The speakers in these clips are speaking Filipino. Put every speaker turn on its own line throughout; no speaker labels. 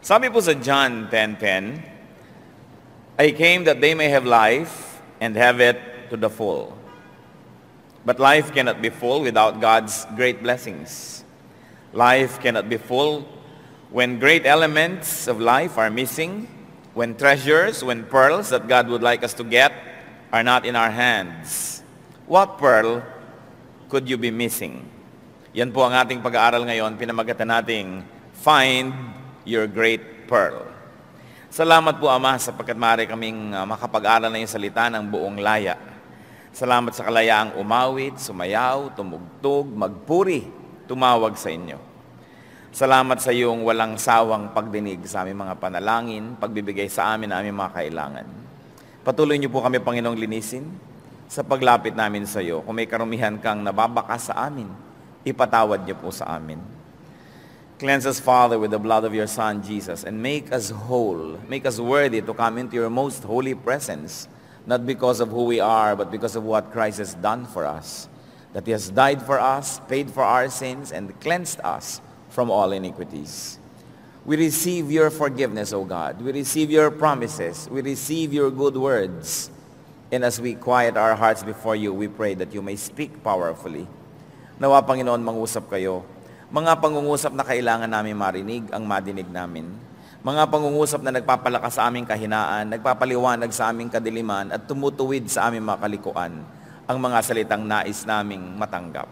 Sabi po sa John 10:10, I came that they may have life and have it to the full. But life cannot be full without God's great blessings. Life cannot be full when great elements of life are missing, when treasures, when pearls that God would like us to get are not in our hands. What pearl could you be missing? Yan po ang ating pag-aaral ngayon, pinamagatan nating Find Your Great Pearl. Salamat po, Ama, sapagkat maaari kaming makapag-aral na yung salita ng buong laya. Salamat sa kalayaang umawit, sumayaw, tumugtog, magpuri, tumawag sa inyo. Salamat sa iyong walang sawang pagdinig sa aming mga panalangin, pagbibigay sa amin na aming mga kailangan. Patuloy niyo po kami, Panginoong, linisin sa paglapit namin sa iyo. Kung may karumihan kang nababakas sa amin, ipatawad niyo po sa amin. Cleanse us, Father, with the blood of your Son, Jesus, and make us whole, make us worthy to come into your most holy presence, not because of who we are, but because of what Christ has done for us, that he has died for us, paid for our sins, and cleansed us from all iniquities. We receive your forgiveness, O God. We receive your promises. We receive your good words. And as we quiet our hearts before you, we pray that you may speak powerfully. Nawa, Panginoon, mangusap kayo. Mga pangungusap na kailangan namin marinig, ang madinig namin. Mga pangungusap na nagpapalakas sa aming kahinaan, nagpapaliwanag sa aming kadiliman, at tumutuwid sa aming mga kalikuan, ang mga salitang nais naming matanggap.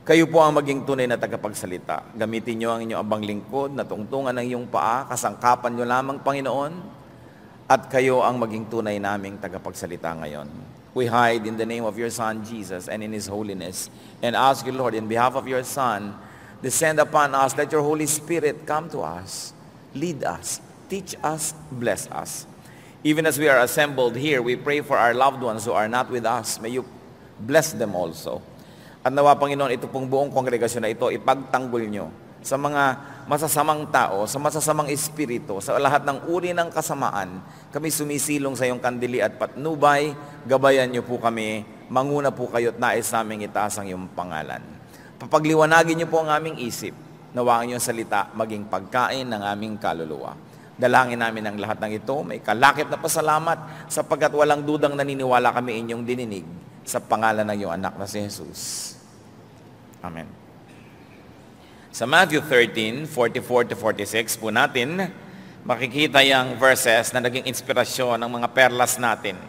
Kayo po ang maging tunay na tagapagsalita. Gamitin niyo ang inyong abang lingkod na tungtungan ng iyong paa, kasangkapan niyo lamang, Panginoon, at kayo ang maging tunay naming tagapagsalita ngayon. We hide in the name of your Son, Jesus, and in his holiness, and ask you, Lord, in behalf of your Son, descend upon us, let your Holy Spirit come to us, lead us, teach us, bless us. Even as we are assembled here, we pray for our loved ones who are not with us. May you bless them also. At nawa, Panginoon, ito pong buong kongregasyon na ito, ipagtanggol nyo sa mga masasamang tao, sa masasamang espiritu, sa lahat ng uri ng kasamaan. Kami sumisilong sa iyong kandili at patnubay, gabayan nyo po kami, manguna po kayo at nais naming itaas ang iyong pangalan. Papagliwanagin niyo po ang aming isip, nawa ang iyong salita maging pagkain ng aming kaluluwa. Dalangin namin ang lahat ng ito, may kalakip na pasalamat, sapagkat walang dudang naniniwala kami inyong dininig sa pangalan ng iyong anak na si Jesus. Amen. Sa Matthew 13:44-46 po natin, makikita yung verses na naging inspirasyon ng mga perlas natin.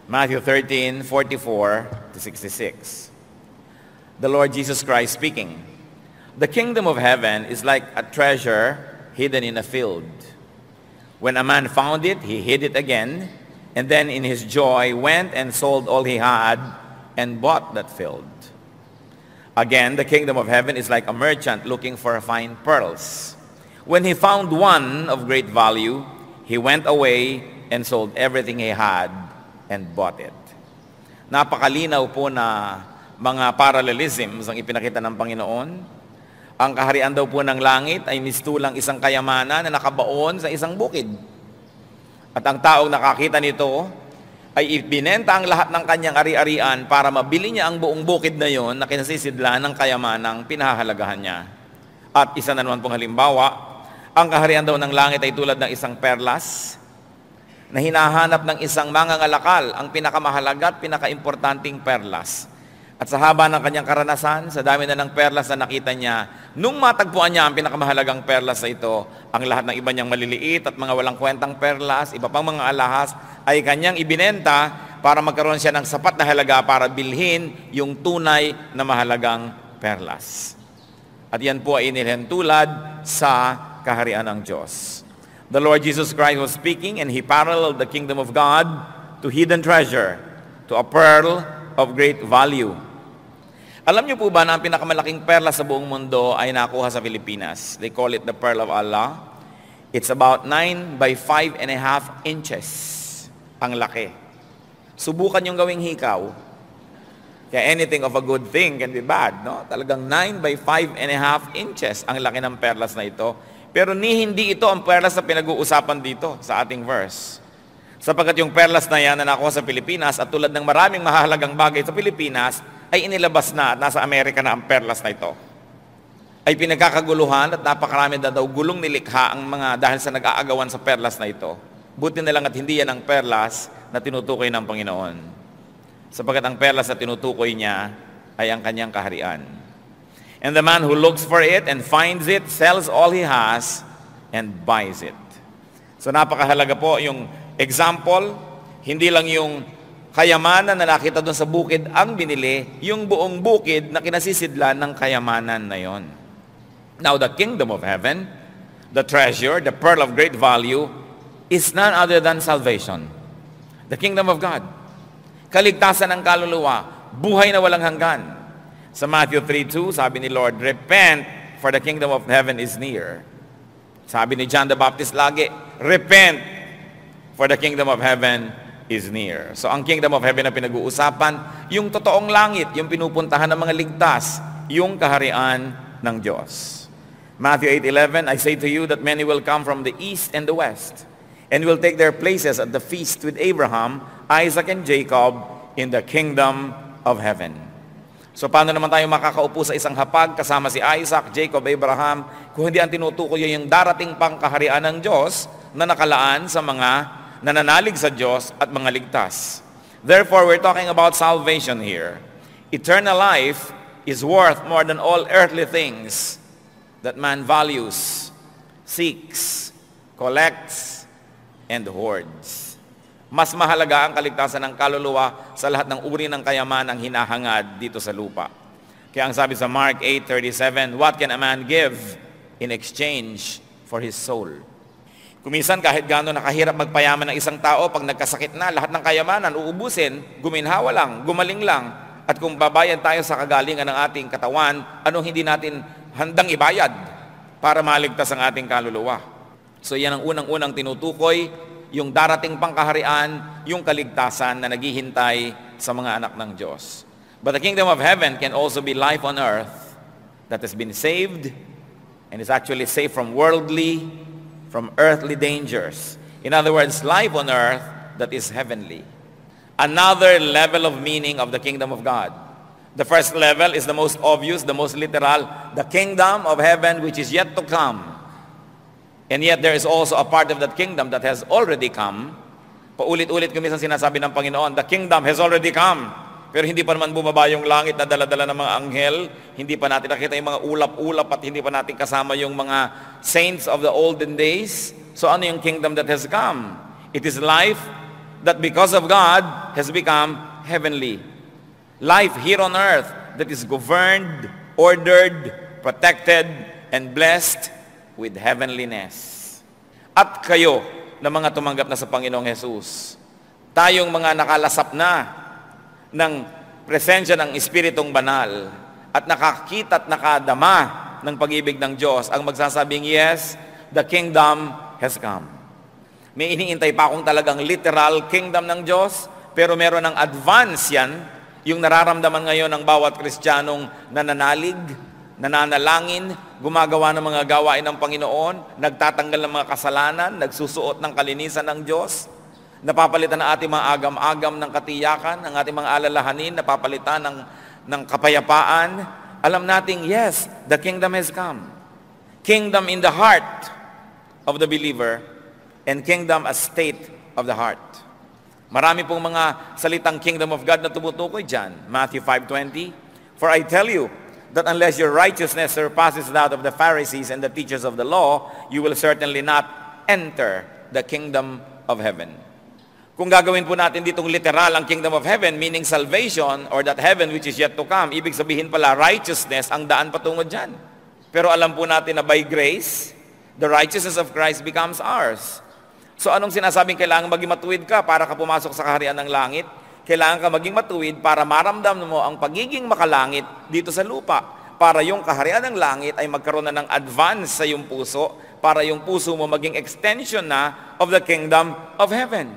Matthew 13:44-66. The Lord Jesus Christ speaking. The kingdom of heaven is like a treasure hidden in a field. When a man found it, he hid it again, and then in his joy went and sold all he had and bought that field. Again, the kingdom of heaven is like a merchant looking for fine pearls. When he found one of great value, he went away and sold everything he had and bought it. Napakalinaw po na mga parallelisms ang ipinakita ng Panginoon. Ang kaharian daw po ng langit ay mistulang isang kayamanan na nakabaon sa isang bukid. At ang taong nakakita nito ay ibinenta ang lahat ng kanyang ari-arian para mabili niya ang buong bukid na yon na kinasisidla ng kayamanang pinahahalagahan niya. At isa na naman pong halimbawa, ang kaharian daw ng langit ay tulad ng isang perlas na hinahanap ng isang mangangalakal, ang pinakamahalaga at pinakaimportanting perlas. At sa haba ng kanyang karanasan, sa dami na ng perlas na nakita niya, nung matagpuan niya ang pinakamahalagang perlas na ito, ang lahat ng iba niyang maliliit at mga walang kwentang perlas, iba pang mga alahas, ay kanyang ibinenta para magkaroon siya ng sapat na halaga para bilhin yung tunay na mahalagang perlas. At yan po ay inilhan tulad sa kaharian ng Diyos. The Lord Jesus Christ was speaking and he paralleled the kingdom of God to hidden treasure, to a pearl of great value. Alam niyo po ba na ang pinakamalaking perlas sa buong mundo ay nakuha sa Pilipinas? They call it the Pearl of Allah. It's about 9 by 5.5 inches ang laki. Subukan yung gawing hikaw. Kaya anything of a good thing can be bad, no? Talagang 9 by 5.5 inches ang laki ng perlas na ito. Pero hindi ito ang perlas na pinag-uusapan dito sa ating verse. Sapagkat yung perlas na yan na nakuha sa Pilipinas at tulad ng maraming mahalagang bagay sa Pilipinas, ay inilabas na at nasa Amerika na ang perlas na ito. ay pinagkakaguluhan at napakarami na daw gulong nilikha ang mga dahil sa nag-aagawan sa perlas na ito. Buti na lang at hindi yan ang perlas na tinutukoy ng Panginoon. Sapagkat ang perlas na tinutukoy niya ay ang kanyang kaharian. And the man who looks for it and finds it, sells all he has and buys it. So napakahalaga po yung example, hindi lang yung kayamanan na nakita doon sa bukid ang binili, yung buong bukid na kinasisidlan ng kayamanan na yon. Now the kingdom of heaven, the treasure, the pearl of great value, is none other than salvation. The kingdom of God. Kaligtasan ng kaluluwa, buhay na walang hanggan. Sa Matthew 3:2, sabi ni Lord, repent, for the kingdom of heaven is near. Sabi ni John the Baptist lagi, repent, for the kingdom of heaven is near. So ang kingdom of heaven na pinag-uusapan, yung totoong langit, yung pinupuntahan ng mga ligtas, yung kaharian ng Diyos. Matthew 8:11, I say to you that many will come from the east and the west, and will take their places at the feast with Abraham, Isaac, and Jacob in the kingdom of heaven. So paano naman tayo makakaupo sa isang hapag kasama si Isaac, Jacob, Abraham, kung hindi ang tinutukoy yung darating pang kaharian ng Diyos na nakalaan sa mga nananalig sa Diyos at mga ligtas. Therefore, we're talking about salvation here. Eternal life is worth more than all earthly things that man values, seeks, collects, and hoards. Mas mahalaga ang kaligtasan ng kaluluwa sa lahat ng uri ng kayamanang hinahangad dito sa lupa. Kaya ang sabi sa Mark 8:37, what can a man give in exchange for his soul? Kuminsan kahit gaano nakahirap magpayaman ng isang tao, pag nagkasakit na, lahat ng kayamanan uubusin, guminhawa lang, gumaling lang. At kung babayan tayo sa kagalingan ng ating katawan, anong hindi natin handang ibayad para maligtas ang ating kaluluwa? So yan ang unang-unang tinutukoy, yung darating pangkaharian, yung kaligtasan na naghihintay sa mga anak ng Diyos. But the kingdom of heaven can also be life on earth that has been saved and is actually saved from earthly dangers. In other words, life on earth that is heavenly. Another level of meaning of the kingdom of God. The first level is the most obvious, the most literal, the kingdom of heaven which is yet to come. And yet there is also a part of that kingdom that has already come. Paulit-ulit kuminsan sinasabi ng Panginoon, the kingdom has already come. Pero hindi pa naman bumaba yung langit na dala-dala ng mga anghel. Hindi pa natin nakita yung mga ulap-ulap at hindi pa natin kasama yung mga saints of the olden days. So ano yung kingdom that has come? It is life that because of God has become heavenly. Life here on earth that is governed, ordered, protected, and blessed with heavenliness. At kayo na mga tumanggap na sa Panginoong Jesus, tayong mga nakalasap na ng presensya ng Espiritong Banal at nakakita at nakadama ng pag-ibig ng Diyos, ang magsasabing, yes, the kingdom has come. May iniintay pa akong talagang literal kingdom ng Diyos, pero meron ng advance yan, yung nararamdaman ngayon ng bawat Kristiyanong nananalig, nananalangin, gumagawa ng mga gawain ng Panginoon, nagtatanggal ng mga kasalanan, nagsusuot ng kalinisan ng Diyos, napapalitan ang ating mga agam-agam ng katiyakan, ang ating mga alalahanin, napapalitan ng kapayapaan. Alam nating, yes, the kingdom has come. Kingdom in the heart of the believer and kingdom as state of the heart. Marami pong mga salitang kingdom of God na tumutukoy dyan. Matthew 5:20, for I tell you that unless your righteousness surpasses that of the Pharisees and the teachers of the law, you will certainly not enter the kingdom of heaven. Kung gagawin po natin ditong literal ang kingdom of heaven, meaning salvation or that heaven which is yet to come, ibig sabihin pala righteousness ang daan patungo dyan. Pero alam po natin na by grace, the righteousness of Christ becomes ours. So anong sinasabing kailangan maging matuwid ka para ka pumasok sa kaharian ng langit? Kailangan ka maging matuwid para maramdaman mo ang pagiging makalangit dito sa lupa. Para yung kaharian ng langit ay magkaroon na ng advance sa iyong puso, para yung puso mo maging extension na of the kingdom of heaven.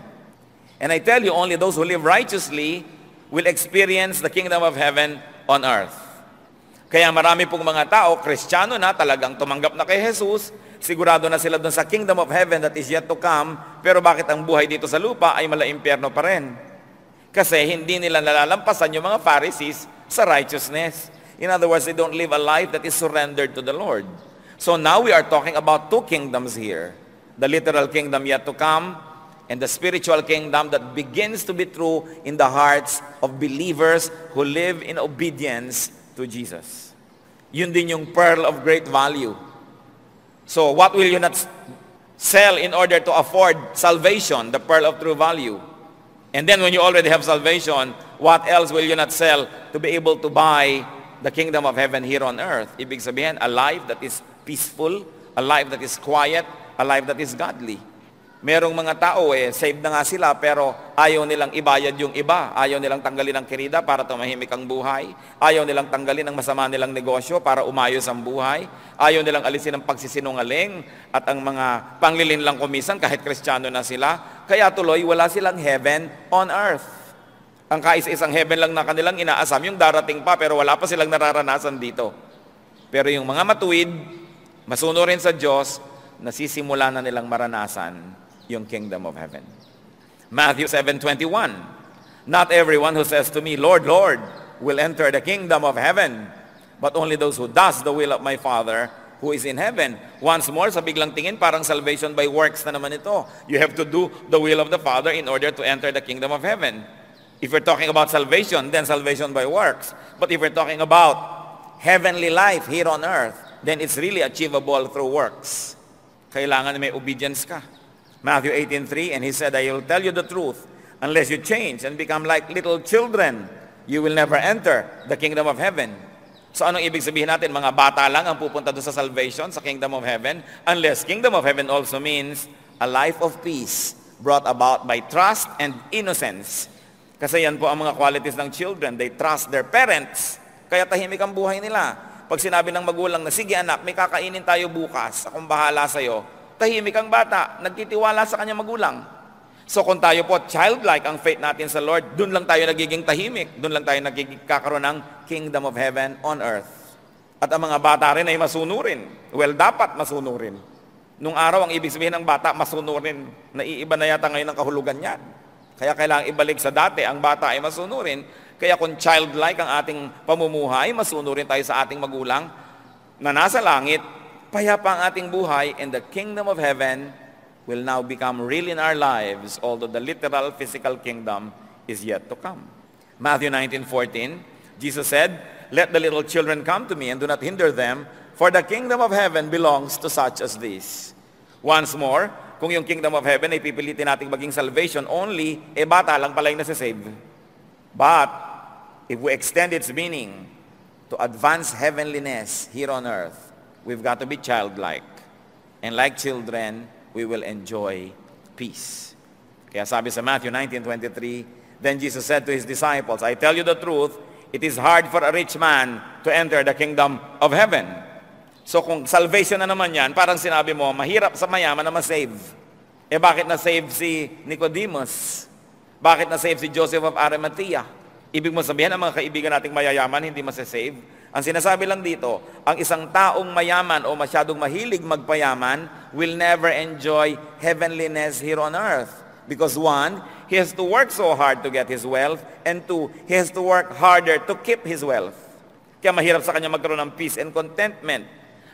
And I tell you, only those who live righteously will experience the kingdom of heaven on earth. Kaya marami pong mga tao, Kristiyano na, talagang tumanggap na kay Jesus, sigurado na sila doon sa kingdom of heaven that is yet to come, pero bakit ang buhay dito sa lupa ay mala-impyerno pa rin? Kasi hindi nila nalalampasan yung mga Pharisees sa righteousness. In other words, they don't live a life that is surrendered to the Lord. So now we are talking about two kingdoms here. The literal kingdom yet to come, and the spiritual kingdom that begins to be true in the hearts of believers who live in obedience to Jesus. Yun din yung pearl of great value. So what will you not sell in order to afford salvation, the pearl of true value? And then when you already have salvation, what else will you not sell to be able to buy the kingdom of heaven here on earth? Ibig sabihin, a life that is peaceful, a life that is quiet, a life that is godly. Merong mga tao saved na nga sila pero ayaw nilang ibayad yung iba. Ayaw nilang tanggalin ang kirida para tumahimik ang buhay. Ayaw nilang tanggalin ang masama nilang negosyo para umayos ang buhay. Ayaw nilang alisin ang pagsisinungaling at ang mga panglilinlang kumisan kahit Kristiyano na sila. Kaya tuloy, wala silang heaven on earth. Ang kaisa-isang heaven lang na kanilang inaasam, yung darating pa pero wala pa silang nararanasan dito. Pero yung mga matuwid, masunurin sa Diyos, nasisimula na nilang maranasan yung kingdom of heaven. Matthew 7:21. Not everyone who says to me, Lord, Lord, will enter the kingdom of heaven, but only those who does the will of my Father who is in heaven. Once more, sa biglang tingin, parang salvation by works na naman ito. You have to do the will of the Father in order to enter the kingdom of heaven. If we're talking about salvation, then salvation by works. But if we're talking about heavenly life here on earth, then it's really achievable through works. Kailangan may obedience ka. Matthew 18:3, and he said, I will tell you the truth, unless you change and become like little children, you will never enter the kingdom of heaven. So anong ibig sabihin natin? Mga bata lang ang pupunta doon sa salvation, sa kingdom of heaven, unless kingdom of heaven also means a life of peace brought about by trust and innocence. Kasi yan po ang mga qualities ng children. They trust their parents, kaya tahimik ang buhay nila. Pag sinabi ng magulang na, sige anak, may kakainin tayo bukas, akong bahala sa'yo, tahimik ang bata, nagtitiwala sa kanyang magulang. So kung tayo po childlike ang faith natin sa Lord, dun lang tayo nagiging tahimik, dun lang tayo nagkakaroon ng kingdom of heaven on earth. At ang mga bata rin ay masunurin. Well, dapat masunurin. Nung araw, ang ibig sabihin ng bata, masunurin. Naiiba na yata ngayon ang kahulugan niyan. Kaya kailangan ibalik sa dati, ang bata ay masunurin. Kaya kung childlike ang ating pamumuhay, masunurin tayo sa ating magulang na nasa langit, payapa ang ating buhay, and the kingdom of heaven will now become real in our lives, although the literal physical kingdom is yet to come. Matthew 19:14, Jesus said, let the little children come to me and do not hinder them, for the kingdom of heaven belongs to such as these. Once more, kung yung kingdom of heaven ay pipilitin nating maging salvation only, bata lang pala yung nasasave. But, if we extend its meaning to advance heavenliness here on earth, we've got to be childlike. And like children, we will enjoy peace. Kaya sabi sa Matthew 19:23, then Jesus said to His disciples, I tell you the truth, it is hard for a rich man to enter the kingdom of heaven. So kung salvation na naman yan, parang sinabi mo, mahirap sa mayaman na masave. Bakit na-save si Nicodemus? Bakit na-save si Joseph of Arimathea? Ibig mo sabihin, ang mga kaibigan nating mayayaman, hindi masasave? Ang sinasabi lang dito, ang isang taong mayaman o masyadong mahilig magpayaman will never enjoy heavenliness here on earth. Because one, he has to work so hard to get his wealth, and two, he has to work harder to keep his wealth. Kaya mahirap sa kanya magkaroon ng peace and contentment.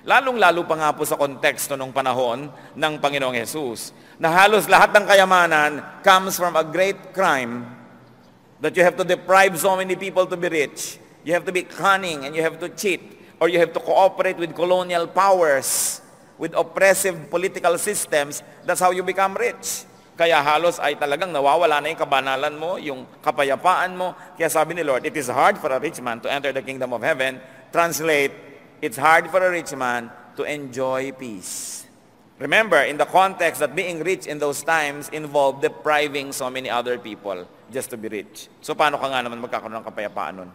Lalong-lalo pa nga po sa konteksto ng panahon ng Panginoong Jesus, na halos lahat ng kayamanan comes from a great crime, that you have to deprive so many people to be rich. You have to be cunning and you have to cheat, or you have to cooperate with colonial powers, with oppressive political systems. That's how you become rich. Kaya halos ay talagang nawawala na yung kabanalan mo, yung kapayapaan mo. Kaya sabi ni Lord, it is hard for a rich man to enter the kingdom of heaven. Translate, it's hard for a rich man to enjoy peace. Remember, in the context that being rich in those times involved depriving so many other people just to be rich. So paano ka nga naman magkakaroon ng kapayapaan nun?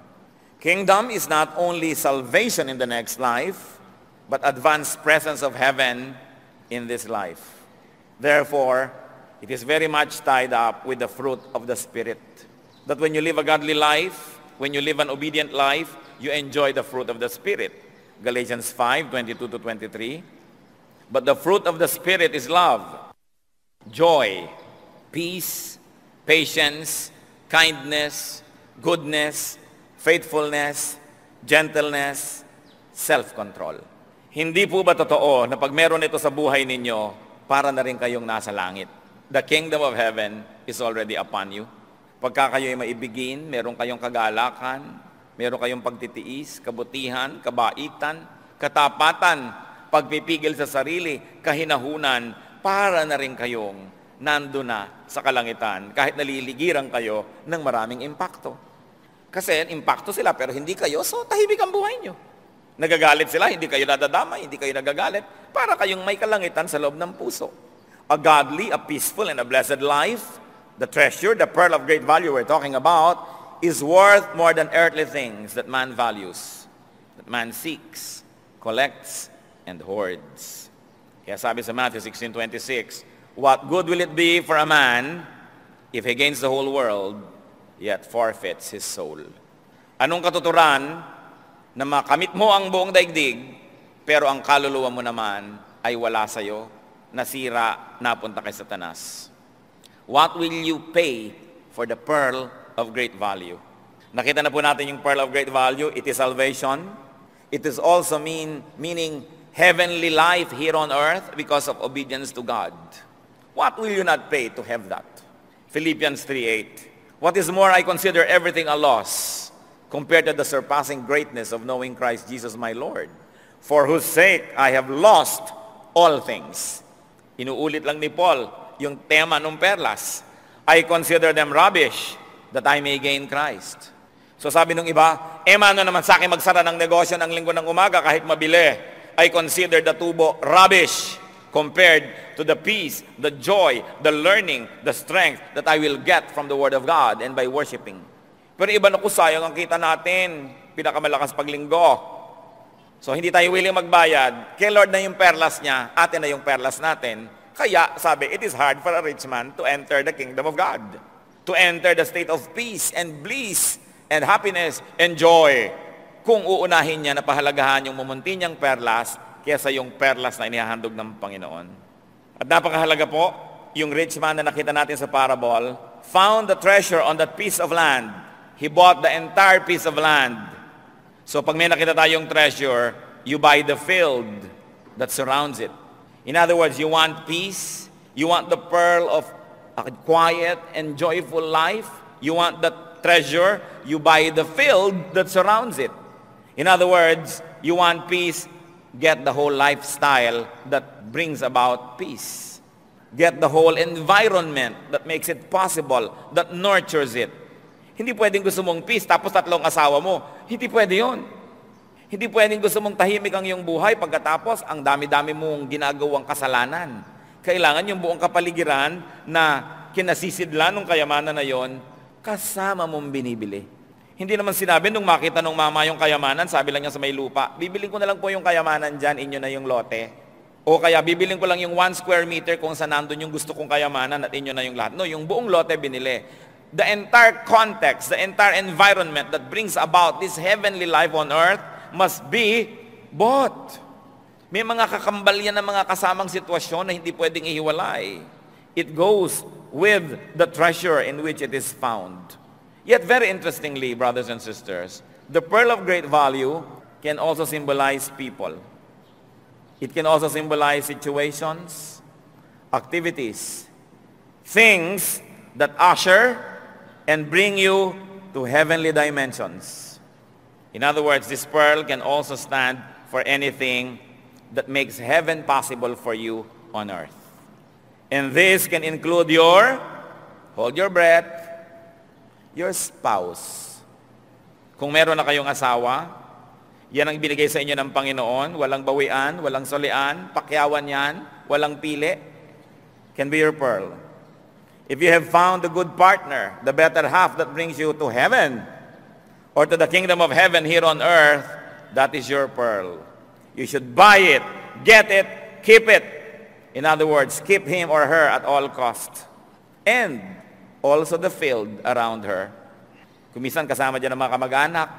Kingdom is not only salvation in the next life, but advanced presence of heaven in this life. Therefore, it is very much tied up with the fruit of the Spirit. That when you live a godly life, when you live an obedient life, you enjoy the fruit of the Spirit. Galatians 5:22-23. But the fruit of the Spirit is love, joy, peace, patience, kindness, goodness, faithfulness, gentleness, self-control. Hindi po ba totoo na pag meron ito sa buhay ninyo, para na rin kayong nasa langit? The kingdom of heaven is already upon you. Pagka kayo'y maibigin, meron kayong kagalakan, meron kayong pagtitiis, kabutihan, kabaitan, katapatan, pagpipigil sa sarili, kahinahunan, para na rin kayong nando na sa kalangitan, kahit naliligiran kayo ng maraming impakto. Kasi impakto sila, pero hindi kayo, so tahimik ang buhay nyo. Nagagalit sila, hindi kayo nadadama, hindi kayo nagagalit, para kayong may kalangitan sa loob ng puso. A godly, a peaceful, and a blessed life, the treasure, the pearl of great value we're talking about, is worth more than earthly things that man values, that man seeks, collects, and hoards. Kaya sabi sa Matthew 16:26, what good will it be for a man if he gains the whole world, yet forfeits his soul? Anong katuturan na makamit mo ang buong daigdig, pero ang kaluluwa mo naman ay wala sa'yo, nasira, napunta kay Satanas? What will you pay for the pearl of great value? Nakita na po natin yung pearl of great value. It is salvation. It is also meaning heavenly life here on earth because of obedience to God. What will you not pay to have that? Philippians 3:8. What is more, I consider everything a loss compared to the surpassing greatness of knowing Christ Jesus my Lord, for whose sake I have lost all things. Inuulit lang ni Paul yung tema ng perlas. I consider them rubbish that I may gain Christ. So sabi nung iba, mano naman sa akin magsara ng negosyo ng linggo ng umaga kahit mabili. I consider the tubo rubbish compared to the peace, the joy, the learning, the strength that I will get from the Word of God and by worshiping. Pero iba na ko, sayang ang kita natin, pinakamalakas paglinggo. So hindi tayo willing magbayad. Kay Lord na yung perlas niya, atin na yung perlas natin. Kaya sabi, it is hard for a rich man to enter the kingdom of God, to enter the state of peace and bliss and happiness and joy, kung uunahin niya na pahalagahan yung mumunti niyang perlas kaysa yung perlas na inihahandog ng Panginoon. At napakahalaga po, yung rich man na nakita natin sa parable, found the treasure on that piece of land. He bought the entire piece of land. So pag may nakita tayong treasure, you buy the field that surrounds it. In other words, you want peace, you want the pearl of a quiet and joyful life, you want the treasure, you buy the field that surrounds it. In other words, you want peace, get the whole lifestyle that brings about peace. Get the whole environment that makes it possible, that nurtures it. Hindi pwedeng gusto mong peace tapos 3 asawa mo. Hindi pwede yun. Hindi pwedeng gusto mong tahimik ang iyong buhay pagkatapos ang dami-dami mong ginagawang kasalanan. Kailangan yung buong kapaligiran na kinasisidlan ng kayamanan na yon, kasama mong binibili. Hindi naman sinabi nung makita nung mama yung kayamanan, sabi lang niya sa may lupa, bibiling ko na lang po yung kayamanan dyan, inyo na yung lote. O kaya bibiling ko lang yung 1 square meter kung saan nandun yung gusto kong kayamanan at inyo na yung lahat. No, yung buong lote binili. The entire context, the entire environment that brings about this heavenly life on earth must be bought. May mga kakambal yan ng mga kasamang sitwasyon na hindi pwedeng ihiwalay. It goes with the treasure in which it is found. Yet very interestingly, brothers and sisters, the pearl of great value can also symbolize people. It can also symbolize situations, activities, things that usher and bring you to heavenly dimensions. In other words, this pearl can also stand for anything that makes heaven possible for you on earth. And this can include your, hold your breath, your spouse. Kung meron na kayong asawa, yan ang ibinigay sa inyo ng Panginoon, walang bawian, walang solian, pakyawan yan, walang pili, can be your pearl. If you have found a good partner, the better half that brings you to heaven, or to the kingdom of heaven here on earth, that is your pearl. You should buy it, get it, keep it. In other words, keep him or her at all cost. And also the field around her. Kumisan kasama dyan ang mga kamag-anak.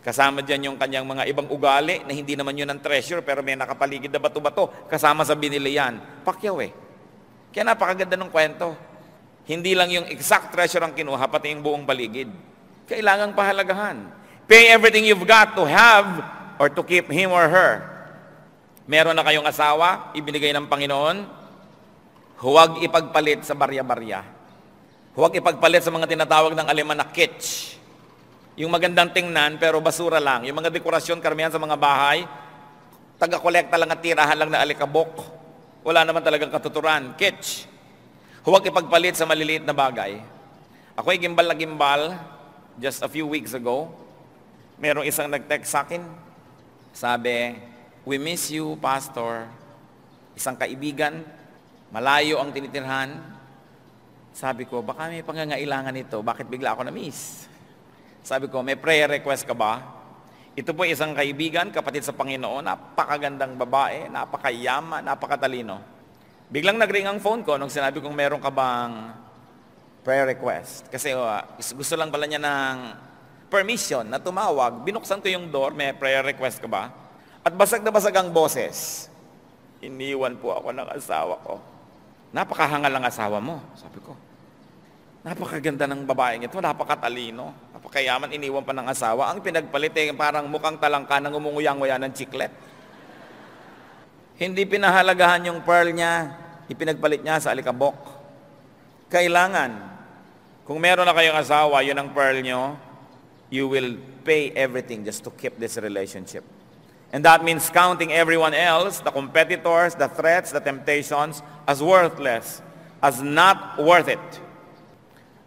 Kasama dyan yung kanyang mga ibang ugali na hindi naman yun ang treasure pero may nakapaligid na bato-bato. Kasama sa binili yan. Pakyaw eh. Kaya napakaganda ng kwento. Hindi lang yung exact treasure ang kinuha, pati yung buong paligid. Kailangang pahalagahan. Pay everything you've got to have or to keep him or her. Meron na kayong asawa, ibinigay ng Panginoon, huwag ipagpalit sa barya-barya. Huwag ipagpalit sa mga tinatawag ng Aleman na kitsch. Yung magandang tingnan pero basura lang. Yung mga dekorasyon karamihan sa mga bahay, taga-kolekta lang at tirahan lang na alikabok. Wala naman talagang katuturan. Kitsch. Huwag ipagpalit sa maliliit na bagay. Ako'y gimbal na gimbal just a few weeks ago. Merong isang nag-text sa akin. Sabi, "We miss you, Pastor." Isang kaibigan, malayo ang tinitirhan. Sabi ko, baka may pangangailangan ito. Bakit bigla ako na-miss? Sabi ko, may prayer request ka ba? Ito po isang kaibigan, kapatid sa Panginoon, napakagandang babae, napakayaman, napakatalino. Biglang nag-ring ang phone ko nung sinabi kong meron ka bang prayer request. Kasi gusto lang pala niya ng permission na tumawag. Binuksan ko yung door, may prayer request ka ba? At basag na basag ang boses. Iniwan po ako ng asawa ko. Napakahangal ang asawa mo, sabi ko. Napakaganda ng babaeng ito, napakatalino, napakayaman, iniwan pa ng asawa. Ang pinagpalit parang mukhang talangka ng umunguya-nguya ng chiclet. Hindi pinahalagahan yung pearl niya, ipinagpalit niya sa alikabok. Kailangan, kung meron na kayong asawa, yun ang pearl nyo, you will pay everything just to keep this relationship. And that means counting everyone else, the competitors, the threats, the temptations, as worthless, as not worth it.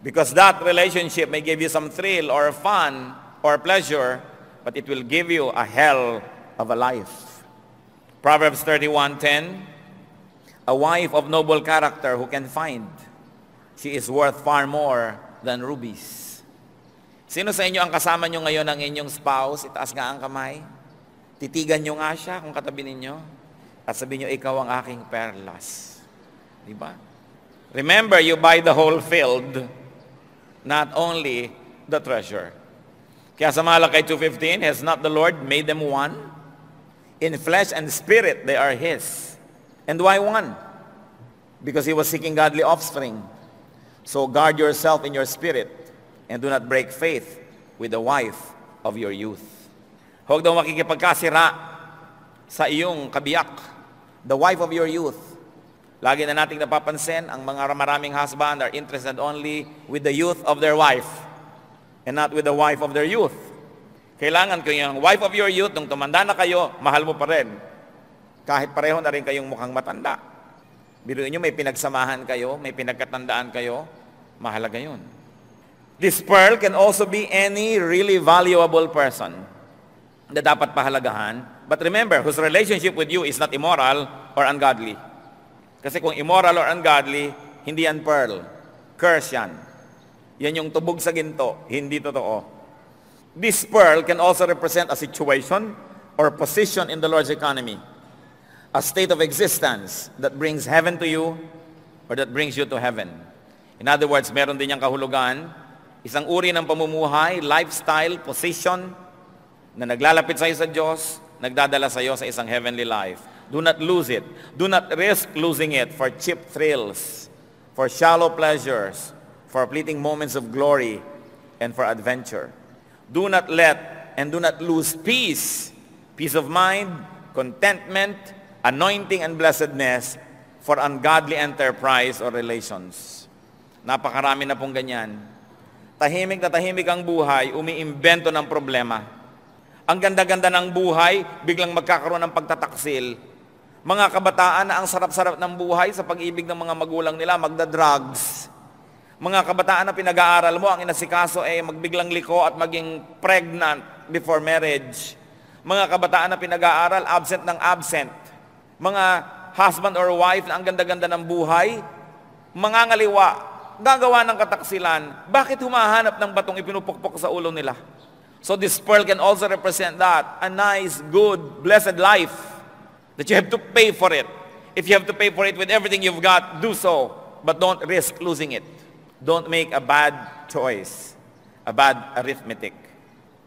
Because that relationship may give you some thrill or fun or pleasure, but it will give you a hell of a life. Proverbs 31:10, a wife of noble character who can find, she is worth far more than rubies. Sino sa inyo ang kasama nyo ngayon ng inyong spouse? Itaas nga ang kamay. Titigan nyo nga siya kung katabi ninyo. At sabihin nyo, ikaw ang aking perlas. Diba? Remember, you buy the whole field, not only the treasure. Kaya sa Malakay 2:15, has not the Lord made them one? In flesh and spirit, they are His. And why one? Because He was seeking godly offspring. So guard yourself in your spirit and do not break faith with the wife of your youth. Huwag daw makikipagkasira sa iyong kabiyak, the wife of your youth. Lagi na nating napapansin, ang mga maraming husband are interested only with the youth of their wife and not with the wife of their youth. Kailangan ko yung wife of your youth, nung tumanda na kayo, mahal mo pa rin. Kahit pareho na rin kayong mukhang matanda. Biruin nyo, may pinagsamahan kayo, may pinagkatandaan kayo, mahalaga yun. This pearl can also be any really valuable person na dapat pahalagahan. But remember, whose relationship with you is not immoral or ungodly. Kasi kung immoral or ungodly, hindi yan pearl. Curse yan. Yan yung tubog sa ginto, hindi totoo. This pearl can also represent a situation or position in the Lord's economy. A state of existence that brings heaven to you or that brings you to heaven. In other words, meron din niyang kahulugan, isang uri ng pamumuhay, lifestyle, position, na naglalapit sa iyo sa Diyos, nagdadala sa iyo sa isang heavenly life. Do not lose it. Do not risk losing it for cheap thrills, for shallow pleasures, for fleeting moments of glory, and for adventure. Do not let and do not lose peace, peace of mind, contentment, anointing, and blessedness for ungodly enterprise or relations. Napakarami na pong ganyan. Tahimik na tahimik ang buhay, umiimbento ng problema. Ang ganda-ganda ng buhay, biglang magkakaroon ng pagtataksil. Mga kabataan na ang sarap-sarap ng buhay sa pag-ibig ng mga magulang nila, magda-drugs. Mga kabataan na pinag-aaral mo, ang inasikaso ay magbiglang liko at maging pregnant before marriage. Mga kabataan na pinag-aaral, absent ng absent. Mga husband or wife na ang ganda-ganda ng buhay, mangangaliwa, gagawa ng kataksilan. Bakit humahanap ng batong ipinupukpok sa ulo nila? So this pearl can also represent that, a nice, good, blessed life that you have to pay for it. If you have to pay for it with everything you've got, do so, but don't risk losing it. Don't make a bad choice, a bad arithmetic.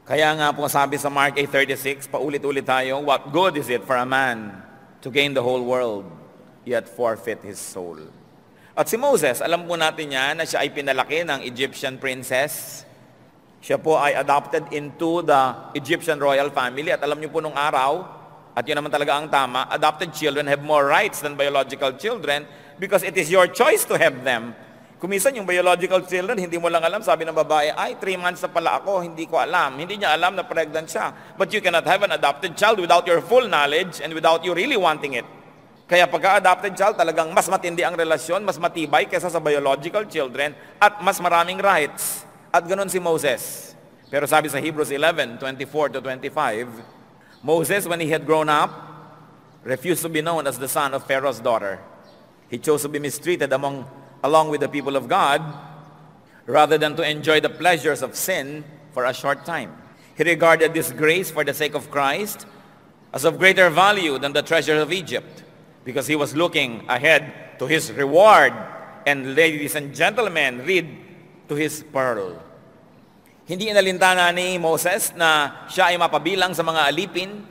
Kaya nga po sabi sa Mark 8:36, paulit-ulit tayo, what good is it for a man to gain the whole world, yet forfeit his soul? At si Moses, alam po natin yan na siya ay pinalaki ng Egyptian princess. Siya po ay adopted into the Egyptian royal family. At alam niyo po nung araw, at yun naman talaga ang tama, adopted children have more rights than biological children because it is your choice to have them. Kuminsan yung biological children, hindi mo lang alam, sabi ng babae, ay 3 months na pala ako, hindi ko alam. Hindi niya alam na pregnant siya. But you cannot have an adopted child without your full knowledge and without you really wanting it. Kaya pagka-adopted child, talagang mas matindi ang relasyon, mas matibay kaysa sa biological children at mas maraming rights. At ganun si Moses. Pero sabi sa Hebrews 11:24-25, Moses, when he had grown up, refused to be known as the son of Pharaoh's daughter. He chose to be mistreated along with the people of God rather than to enjoy the pleasures of sin for a short time. He regarded this grace for the sake of Christ as of greater value than the treasure of Egypt because he was looking ahead to his reward. And ladies and gentlemen, read to his pearl. Hindi inalintana ni Moses na siya ay mapabilang sa mga alipin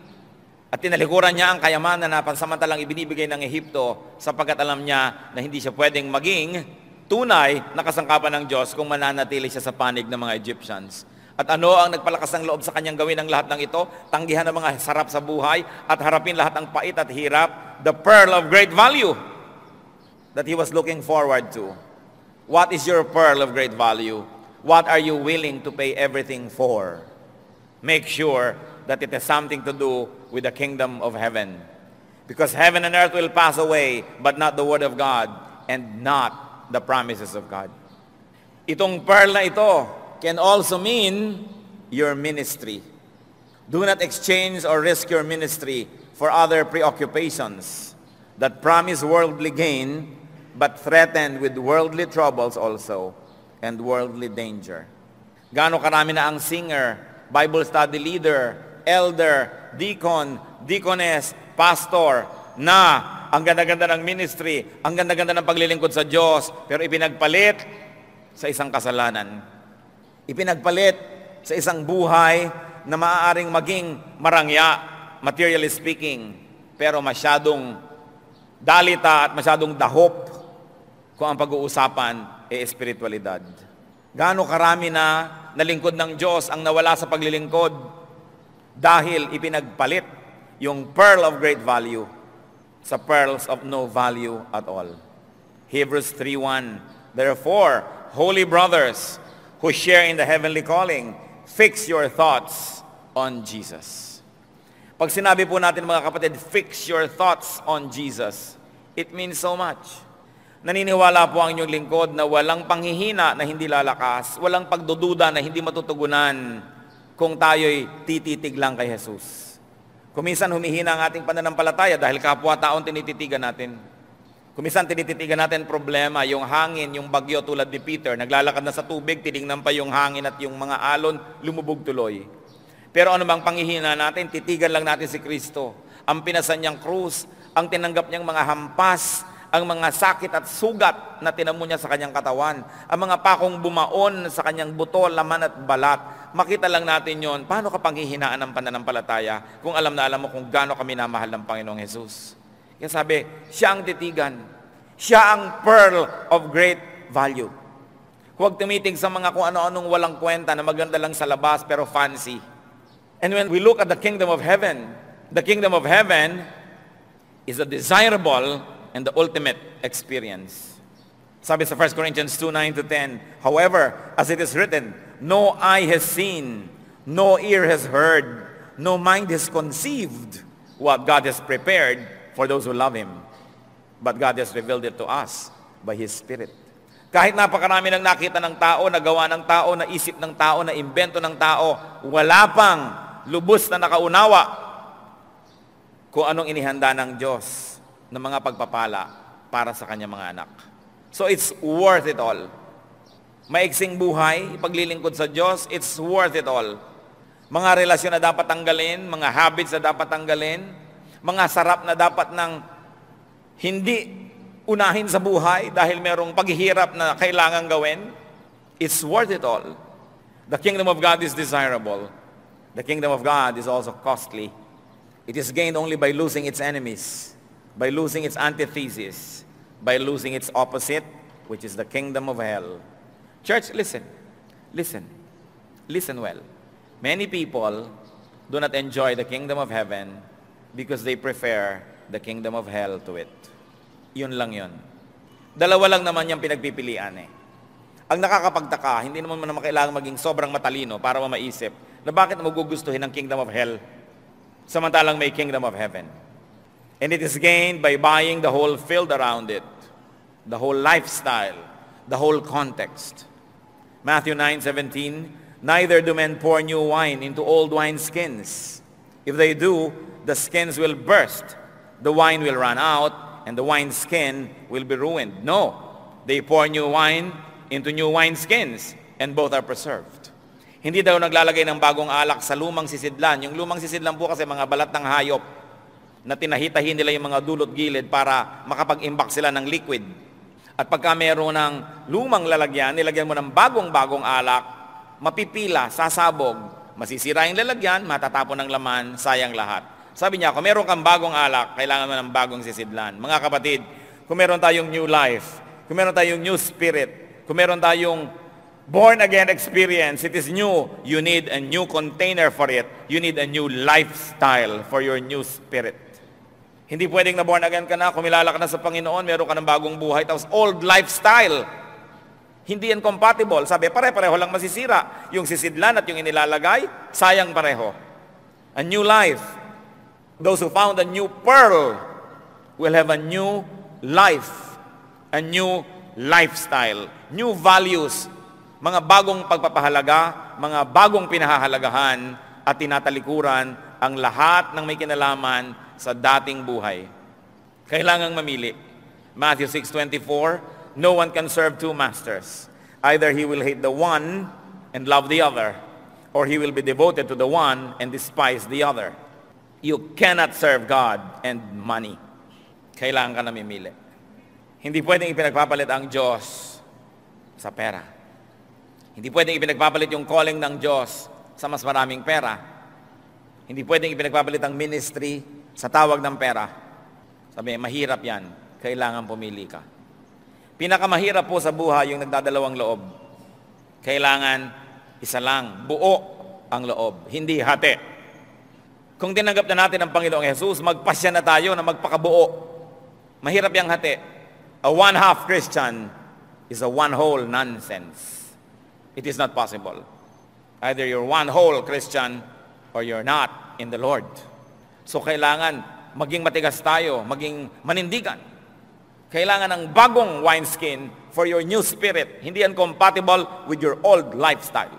at tinalikuran niya ang kayamanan na pansamantalang ibinibigay ng Ehipto sapagkat alam niya na hindi siya pwedeng maging tunay na kasangkapan ng Diyos kung mananatili siya sa panig ng mga Egyptians. At ano ang nagpalakas ng loob sa kanyang gawin ang lahat ng ito? Tanggihan ang mga sarap sa buhay at harapin lahat ng pait at hirap, the pearl of great value that he was looking forward to. What is your pearl of great value? What are you willing to pay everything for? Make sure that it has something to do with the kingdom of heaven. Because heaven and earth will pass away, but not the word of God and not the promises of God. Itong pearl na ito can also mean your ministry. Do not exchange or risk your ministry for other preoccupations that promise worldly gain but threatened with worldly troubles also and worldly danger. Gaano karami na ang singer, Bible study leader, elder, deacon, deaconess, pastor, na ang ganda-ganda ng ministry, ang ganda-ganda ng paglilingkod sa Diyos, pero ipinagpalit sa isang kasalanan. Ipinagpalit sa isang buhay na maaaring maging marangya, materially speaking, pero masyadong dalita at masyadong dahop kung ang pag-uusapan ay espiritualidad. Gaano karami na nalingkod ng Diyos ang nawala sa paglilingkod dahil ipinagpalit yung pearl of great value sa pearls of no value at all. Hebrews 3:1, therefore, holy brothers who share in the heavenly calling, fix your thoughts on Jesus. Pag sinabi po natin mga kapatid, fix your thoughts on Jesus, it means so much. Naniniwala po ang inyong lingkod na walang panghihina na hindi lalakas, walang pagdududa na hindi matutugunan kung tayo'y tititig lang kay Jesus. Kuminsan humihina ang ating pananampalataya dahil kapwa-taon tinititigan natin. Kuminsan tinititigan natin problema, yung hangin, yung bagyo tulad ni Peter, naglalakad na sa tubig, tinignan pa yung hangin at yung mga alon, lumubog tuloy. Pero ano bang panghihina natin? Titigan lang natin si Kristo. Ang pinasan niyang krus, ang tinanggap niyang mga hampas, ang mga sakit at sugat na tinamo niya sa kanyang katawan, ang mga pakong bumaon sa kanyang buto, laman at balat. Makita lang natin yon. Paano ka panghihinaan ng pananampalataya kung alam na alam mo kung gaano kami namahal ng Panginoong Jesus? Kaya sabi, siya ang titigan. Siya ang pearl of great value. Huwag tumitig sa mga kung ano-anong walang kwenta na maganda lang sa labas pero fancy. And when we look at the kingdom of heaven is a desirable and the ultimate experience. Sabi sa 1 Corinthians 2:9-10, however, as it is written, no eye has seen, no ear has heard, no mind has conceived what God has prepared for those who love Him. But God has revealed it to us by His Spirit. Kahit napakarami ng nakita ng tao, nagawa ng tao, naisip ng tao, na imbento ng tao, wala pang lubos na nakaunawa kung anong inihanda ng Diyos ng mga pagpapala para sa kanyang mga anak. So it's worth it all. Maiksing buhay, paglilingkod sa Diyos, it's worth it all. Mga relasyon na dapat tanggalin, mga habits na dapat tanggalin, mga sarap na dapat nang hindi unahin sa buhay dahil merong paghihirap na kailangan gawin, it's worth it all. The kingdom of God is desirable. The kingdom of God is also costly. It is gained only by losing its enemies, by losing its antithesis, by losing its opposite, which is the kingdom of hell. Church, listen. Listen. Listen well. Many people do not enjoy the kingdom of heaven because they prefer the kingdom of hell to it. Yun lang yun. Dalawa lang naman yung pinagpipilian eh. Ang nakakapagtaka, hindi naman naman kailangan maging sobrang matalino para maisip na bakit mo gugustuhin ang kingdom of hell samantalang may kingdom of heaven. And it is gained by buying the whole field around it, the whole lifestyle, the whole context. Matthew 9:17, neither do men pour new wine into old wineskins. If they do, the skins will burst, the wine will run out, and the wineskin will be ruined. No, they pour new wine into new wineskins, and both are preserved. Hindi daw naglalagay ng bagong alak sa lumang sisidlan. Yung lumang sisidlan po kasi mga balat ng hayop na tinahitahin nila yung mga dulot gilid para makapag-imbak sila ng liquid. At pagka meron ng lumang lalagyan, nilagyan mo ng bagong alak, mapipila, sasabog, masisira yung lalagyan, matatapon ng laman, sayang lahat. Sabi niya, kung meron kang bagong alak, kailangan mo ng bagong sisidlan. Mga kapatid, kung meron tayong new life, kung meron tayong new spirit, kung meron tayong born again experience, it is new. You need a new container for it. You need a new lifestyle for your new spirit. Hindi pwedeng na born again ka na, kumilala ka na sa Panginoon, meron ka ng bagong buhay, tapos old lifestyle. Hindi yan compatible. Sabi, pare-pareho lang masisira. Yung sisidlan at yung inilalagay, sayang pareho. A new life. Those who found a new pearl will have a new life, a new lifestyle, new values, mga bagong pagpapahalaga, mga bagong pinahahalagahan at tinatalikuran ang lahat ng may kinalaman sa dating buhay. Kailangang mamili. Matthew 6:24, no one can serve two masters. Either he will hate the one and love the other, or he will be devoted to the one and despise the other. You cannot serve God and money. Kailangan ka namimili. Hindi pwedeng ipinagpapalit ang Diyos sa pera. Hindi pwedeng ipinagpapalit yung calling ng Diyos sa mas maraming pera. Hindi pwedeng ipinagpapalit ang ministry sa tawag ng pera. Sabi, mahirap yan. Kailangan pumili ka. Pinakamahirap po sa buhay yung nagdadalawang loob. Kailangan isa lang, buo ang loob, hindi hati. Kung tinanggap na natin ang Panginoong Jesus, magpasya na tayo na magpakabuo. Mahirap yung hati. A one-half Christian is a one-whole nonsense. It is not possible. Either you're one-whole Christian or you're not in the Lord. So kailangan maging matigas tayo, maging manindigan. Kailangan ng bagong wineskin for your new spirit. Hindi yan compatible with your old lifestyle.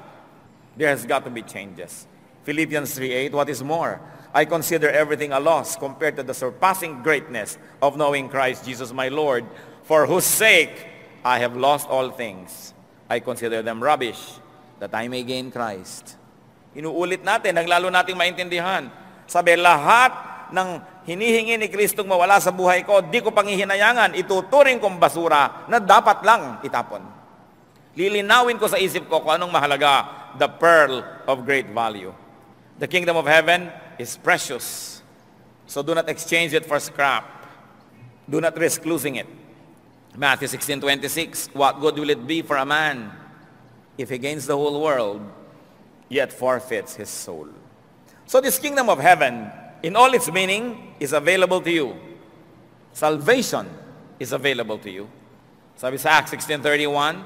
There has got to be changes. Philippians 3:8, what is more, I consider everything a loss compared to the surpassing greatness of knowing Christ Jesus my Lord, for whose sake I have lost all things. I consider them rubbish, that I may gain Christ. Inuulit natin, naglalo nating maintindihan. Sabi, lahat ng hinihingi ni Kristong mawala sa buhay ko, di ko panghihinayangan, ituturing kong basura na dapat lang itapon. Lilinawin ko sa isip ko kung anong mahalaga, the pearl of great value. The kingdom of heaven is precious. So do not exchange it for scrap. Do not risk losing it. Matthew 16:26, what good will it be for a man if he gains the whole world, yet forfeits his soul? So this kingdom of heaven, in all its meaning, is available to you. Salvation is available to you. Sabi sa Acts 16:31,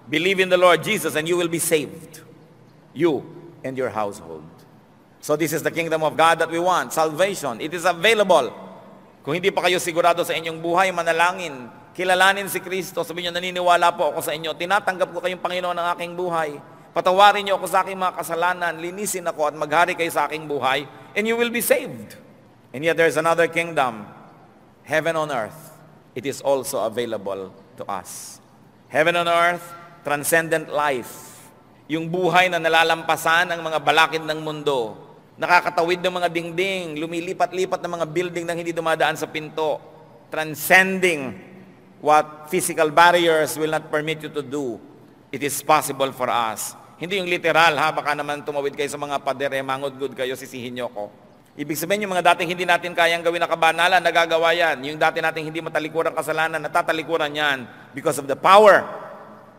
believe in the Lord Jesus and you will be saved, you and your household. So this is the kingdom of God that we want, salvation. It is available. Kung hindi pa kayo sigurado sa inyong buhay, manalangin, kilalanin si Kristo, sabihin niyo, naniniwala po ako sa inyo, tinatanggap ko kayong Panginoon ng aking buhay, patawarin niyo ako sa aking mga kasalanan, linisin ako at maghari kayo sa aking buhay, and you will be saved. And yet there's another kingdom, heaven on earth. It is also available to us. Heaven on earth, transcendent life. Yung buhay na nalalampasan ang mga balakid ng mundo. Nakakatawid ng mga dingding, lumilipat-lipat ng mga building nang hindi dumadaan sa pinto. Transcending what physical barriers will not permit you to do. It is possible for us. Hindi yung literal, ha? Baka naman tumawid kayo sa mga pader, mangod-good kayo, sisihin nyo ko. Ibig sabihin yung mga dating hindi natin kayang gawin na kabanalan, nagagawa yan. Yung dati nating hindi matalikuran kasalanan, natatalikuran yan because of the power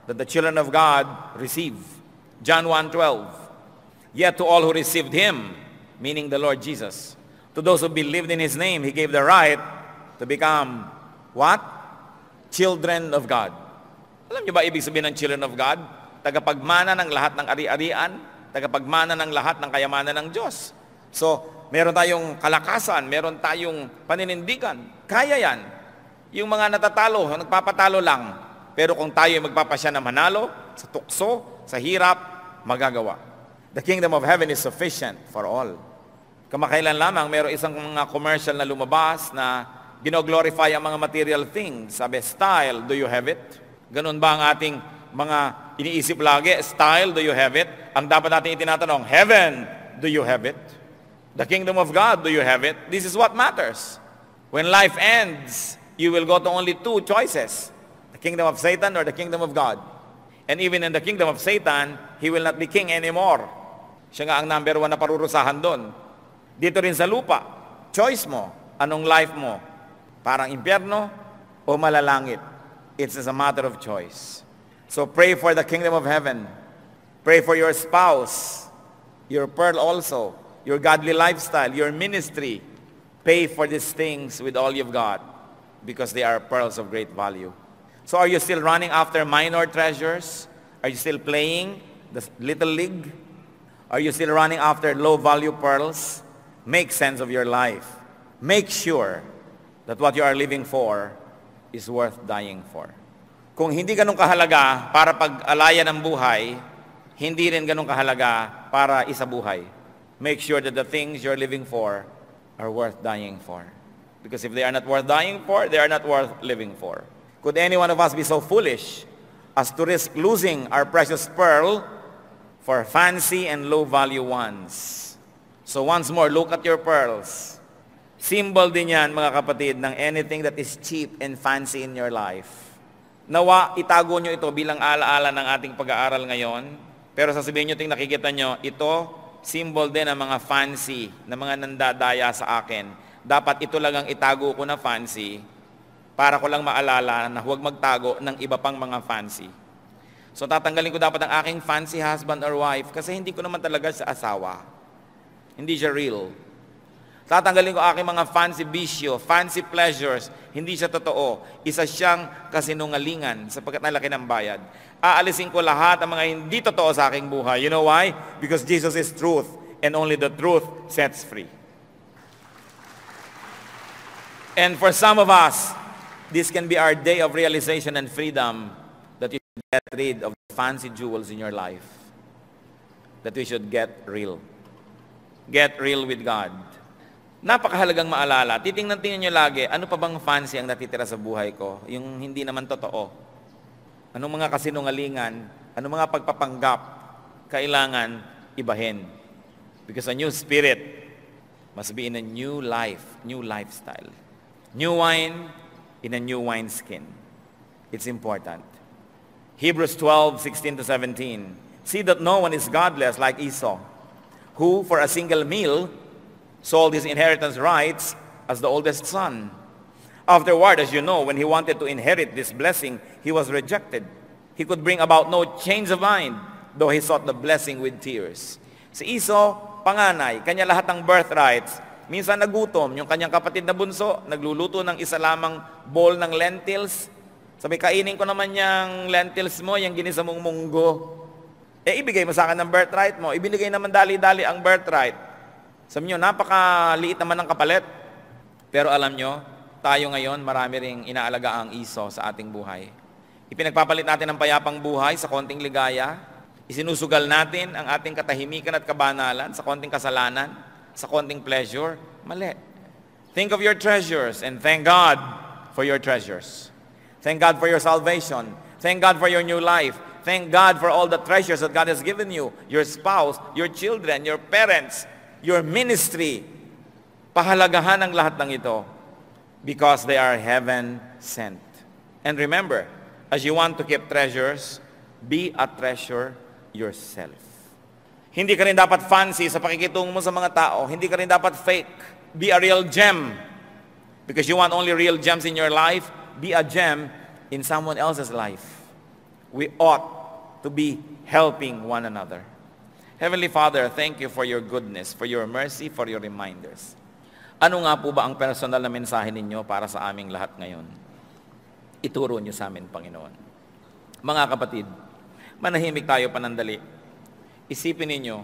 that the children of God receive. John 1:12. Yet to all who received Him, meaning the Lord Jesus, to those who believed in His name, He gave the right to become, what? Children of God. Alam niyo ba ibig sabihin ng children of God? Tagapagmana ng lahat ng ari-arian, tagapagmana ng lahat ng kayamanan ng Diyos. So, meron tayong kalakasan, meron tayong paninindigan. Kaya yan. Yung mga natatalo, nagpapatalo lang. Pero kung tayo magpapasya na manalo, sa tukso, sa hirap, magagawa. The kingdom of heaven is sufficient for all. Kamakailan lamang, meron isang mga commercial na lumabas na gino-glorify ang mga material things. Sabi, style, do you have it? Ganun ba ang ating mga iniisip lagi? Style, do you have it? Ang dapat natin itinatanong, heaven, do you have it? The kingdom of God, do you have it? This is what matters. When life ends, you will go to only two choices. The kingdom of Satan or the kingdom of God. And even in the kingdom of Satan, he will not be king anymore. Siya nga ang number 1 na parurusahan doon. Dito rin sa lupa, choice mo, anong life mo? Parang impyerno o malalangit? It's a matter of choice. So pray for the kingdom of heaven. Pray for your spouse, your pearl also, your godly lifestyle, your ministry. Pay for these things with all you've got because they are pearls of great value. So are you still running after minor treasures? Are you still playing the little league? Are you still running after low-value pearls? Make sense of your life. Make sure that what you are living for is worth dying for. Kung hindi ganun kahalaga para pag-alaya ng buhay, hindi rin ganun kahalaga para isabuhay. Make sure that the things you're living for are worth dying for. Because if they are not worth dying for, they are not worth living for. Could any one of us be so foolish as to risk losing our precious pearl for fancy and low-value ones? So once more, look at your pearls. Symbol din yan, mga kapatid, ng anything that is cheap and fancy in your life. Nawa, itago nyo ito bilang alaala ng ating pag-aaral ngayon. Pero sasabihin nyo, nakikita nyo, ito, symbol din ng mga fancy, ng mga nandadaya sa akin. Dapat ito lang ang itago ko na fancy para ko lang maalala na huwag magtago ng iba pang mga fancy. So tatanggalin ko dapat ang aking fancy husband or wife kasi hindi ko naman talaga sa asawa. Hindi siya real. Tatanggalin ko aking mga fancy bisyo, fancy pleasures. Hindi siya totoo. Isa siyang kasinungalingan sapagkat nalaki ng bayad. Aalisin ko lahat ang mga hindi totoo sa aking buhay. You know why? Because Jesus is truth and only the truth sets free. And for some of us, this can be our day of realization and freedom that you should get rid of the fancy jewels in your life. That we should get real. Get real with God. Napakahalagang maalala. Titingnan nyo lagi, ano pa bang fancy ang natitira sa buhay ko? Yung hindi naman totoo. Anong mga kasinungalingan? Anong mga pagpapanggap? Kailangan ibahin. Because a new spirit must be in a new life, new lifestyle. New wine in a new wineskin. It's important. Hebrews 12:16-17. See that no one is godless like Esau, who for a single meal sold his inheritance rights as the oldest son. Afterward, as you know, when he wanted to inherit this blessing, he was rejected. He could bring about no change of mind, though he sought the blessing with tears. Si Esau, panganay, kanya lahat ng birthrights. Minsan nagutom, yung kanyang kapatid na bunso, nagluluto ng isa lamang bowl ng lentils. Sabi, kainin ko naman yung lentils mo, yung ginisa mong munggo. Ibigay mo sa akin ng birthright mo. Ibinigay naman dali-dali ang birthright. Sabi nyo, napakaliit naman ng kapalit. Pero alam nyo, tayo ngayon, marami ring inaalaga ang Esau sa ating buhay. Ipinagpapalit natin ang payapang buhay sa konting ligaya. Isinusugal natin ang ating katahimikan at kabanalan sa konting kasalanan, sa konting pleasure. Mali. Think of your treasures and thank God for your treasures. Thank God for your salvation. Thank God for your new life. Thank God for all the treasures that God has given you. Your spouse, your children, your parents, your ministry. Pahalagahan ang lahat ng ito because they are heaven sent. And remember, as you want to keep treasures, be a treasure yourself. Hindi ka rin dapat fancy sa pakikitungo mo sa mga tao. Hindi ka rin dapat fake. Be a real gem. Because you want only real gems in your life, be a gem in someone else's life. We ought to be helping one another. Heavenly Father, thank you for your goodness, for your mercy, for your reminders. Ano nga po ba ang personal na mensahe ninyo para sa aming lahat ngayon? Ituro niyo sa amin, Panginoon. Mga kapatid, manahimik tayo panandali. Isipin ninyo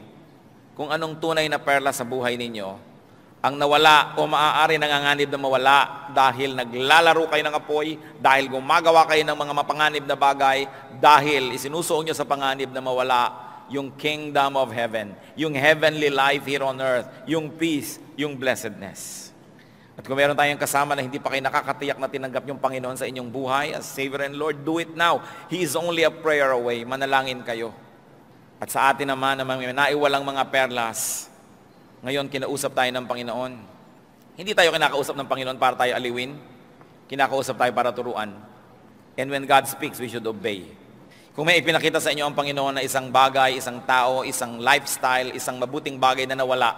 kung anong tunay na perla sa buhay ninyo ang nawala o maaari nanganganib na mawala dahil naglalaro kayo ng apoy, dahil gumagawa kayo ng mga mapanganib na bagay, dahil isinusuong nyo sa panganib na mawala yung kingdom of heaven, yung heavenly life here on earth, yung peace, yung blessedness. At kung meron tayong kasama na hindi pa kayo nakakatiyak na tinanggap yung Panginoon sa inyong buhay as Savior and Lord, do it now. He is only a prayer away. Manalangin kayo. At sa atin naman, mga naiwalang mga perlas, ngayon kinausap tayo ng Panginoon. Hindi tayo kinakausap ng Panginoon para tayo aliwin. Kinakausap tayo para turuan. And when God speaks, we should obey. Kung may ipinakita sa inyo ang Panginoon na isang bagay, isang tao, isang lifestyle, isang mabuting bagay na nawala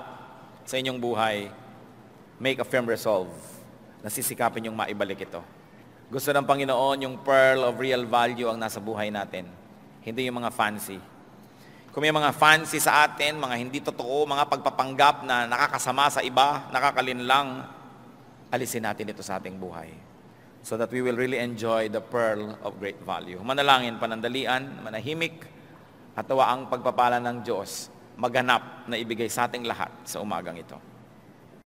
sa inyong buhay, make a firm resolve na sisikapin yung maibalik ito. Gusto ng Panginoon yung pearl of real value ang nasa buhay natin. Hindi yung mga fancy. Kung may mga fancy sa atin, mga hindi totoo, mga pagpapanggap na nakakasama sa iba, nakakalinlang, alisin natin ito sa ating buhay. So that we will really enjoy the pearl of great value. Manalangin, panandalian, manahimik, at nawa ang pagpapala ng Diyos maganap na ibigay sa ating lahat sa umagang ito.